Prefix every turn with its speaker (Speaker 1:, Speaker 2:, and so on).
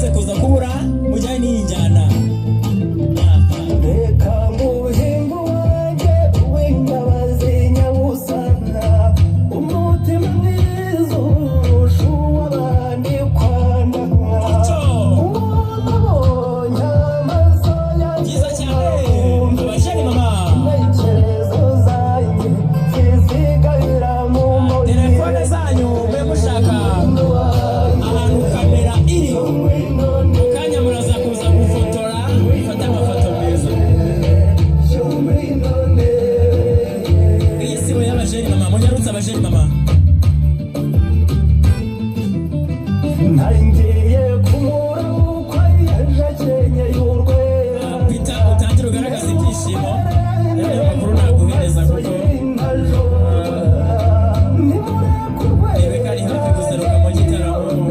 Speaker 1: imaze kuza kubura mujyanye n'iyi njyana.
Speaker 2: reka muhimbo wanjye w'imbabazi nyabusana, umutima mwiza urusha uw'abandi kwana, uwabonye amaso
Speaker 1: Byiza
Speaker 2: yanjye
Speaker 1: cyane abajeni mama.
Speaker 2: intekerezo zanjye zizigarira mu
Speaker 1: Telefone zanyu mbe mushaka ahantu kamera iri, mu kanya muraza kuza gufotora mufate amafoto meza. Iyi sibo y'abajeni mama, munyarutse abajeni mama.
Speaker 2: ntangiye kumura uko yaje akenyeye urwera,
Speaker 1: Pita utangire ugaragaza ibyishimo.